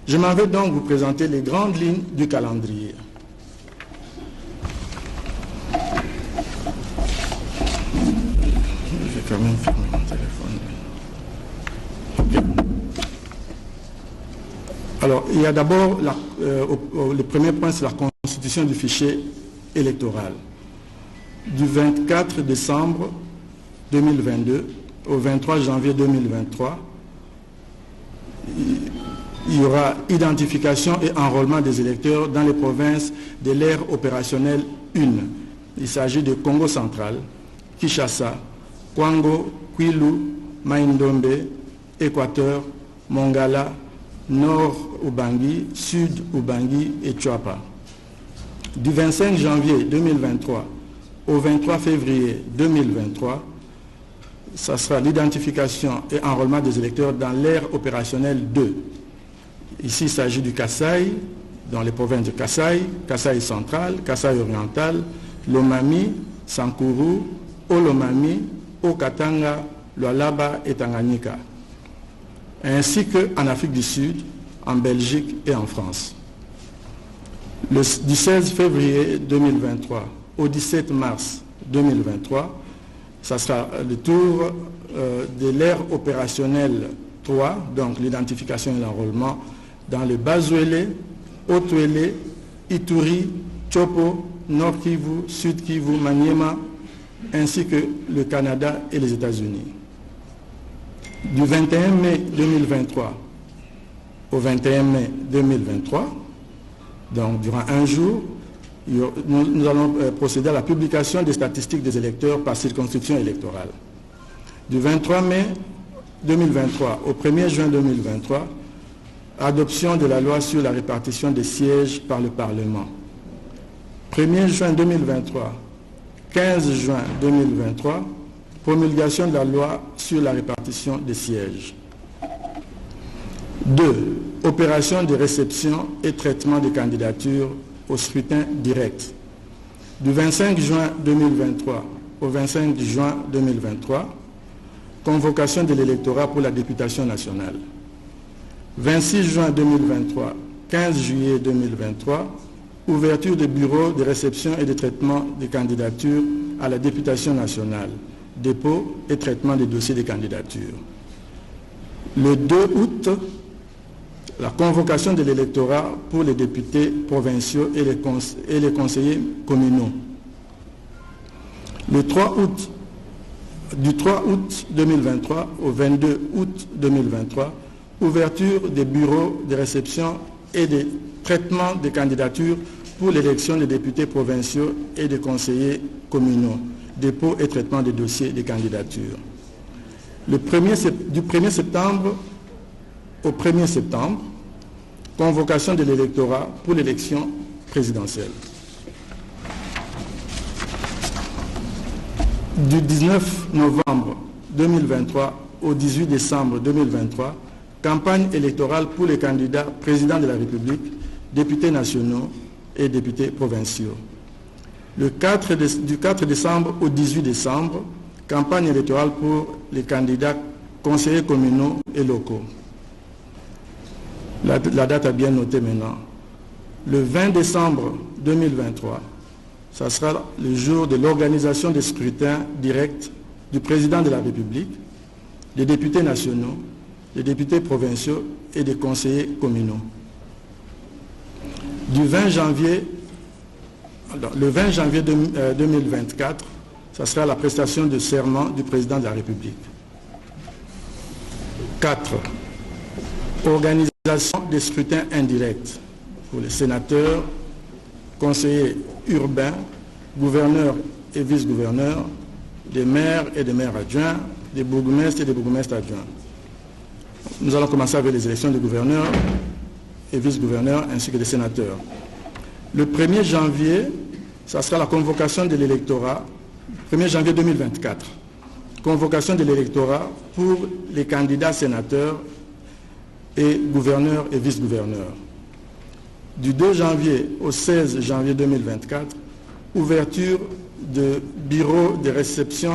Je m'en vais donc vous présenter les grandes lignes du calendrier. Je vais quand même fermer mon téléphone. Okay. Alors, il y a d'abord, le premier point, c'est la constitution du fichier électoral. Du 24 décembre 2022 au 23 janvier 2023, il y aura identification et enrôlement des électeurs dans les provinces de l'ère opérationnelle 1. Il s'agit de Congo central, Kinshasa, Kwango, Kwilu, Maïndombe, Équateur, Mongala, Nord Ubangi, Sud Ubangi et Tchouapa. Du 25 janvier 2023 au 23 février 2023, ça sera l'identification et enrôlement des électeurs dans l'ère opérationnelle 2. Ici, il s'agit du Kasaï, dans les provinces de Kasaï, Kasaï central, Kasaï oriental, Lomami, Sankuru, Olomami, Okatanga, Lualaba et Tanganyika, ainsi qu'en Afrique du Sud, en Belgique et en France. Du 16 février 2023 au 17 mars 2023, ça sera le tour de l'ère opérationnelle 3, donc l'identification et l'enrôlement, dans le Bas-Ouélé, Haut-Ouélé, Ituri, Chopo, Nord Kivu, Sud Kivu, Maniema, ainsi que le Canada et les États-Unis. Du 21 mai 2023 au 21 mai 2023, donc durant un jour, nous allons procéder à la publication des statistiques des électeurs par circonscription électorale. Du 23 mai 2023 au 1er juin 2023, adoption de la loi sur la répartition des sièges par le Parlement. 1er juin 2023, 15 juin 2023, promulgation de la loi sur la répartition des sièges. 2. Opération de réception et traitement des candidatures au scrutin direct. Du 25 juin 2023 au 25 juin 2023, convocation de l'électorat pour la députation nationale. 26 juin 2023, 15 juillet 2023, ouverture de bureaux de réception et de traitement des candidatures à la députation nationale, dépôt et traitement des dossiers de candidature. Le 2 août, la convocation de l'électorat pour les députés provinciaux et les conseillers communaux. Le 3 août, du 3 août 2023 au 22 août 2023, ouverture des bureaux de réception et de traitement des candidatures pour l'élection des députés provinciaux et des conseillers communaux, dépôt et traitement des dossiers de candidature. Du 1er septembre au 1er septembre, convocation de l'électorat pour l'élection présidentielle. Du 19 novembre 2023 au 18 décembre 2023, campagne électorale pour les candidats présidents de la République, députés nationaux et députés provinciaux. Du 4 décembre au 18 décembre, campagne électorale pour les candidats conseillers communaux et locaux. La date a bien noté maintenant. Le 20 décembre 2023, ça sera le jour de l'organisation des scrutins directs du président de la République, des députés nationaux, des députés provinciaux et des conseillers communaux. Le 20 janvier 2024, ça sera la prestation de serment du président de la République. 4. Organisation des scrutins indirects pour les sénateurs, conseillers urbains, gouverneurs et vice-gouverneurs, des maires et des maires adjoints, des bourgmestres et des bourgmestres adjoints. Nous allons commencer avec les élections des gouverneurs et vice-gouverneurs ainsi que des sénateurs. Le 1er janvier, ça sera la convocation de l'électorat, 1er janvier 2024, convocation de l'électorat pour les candidats sénateurs et gouverneurs et vice-gouverneurs. Du 2 janvier au 16 janvier 2024, ouverture de bureaux de réception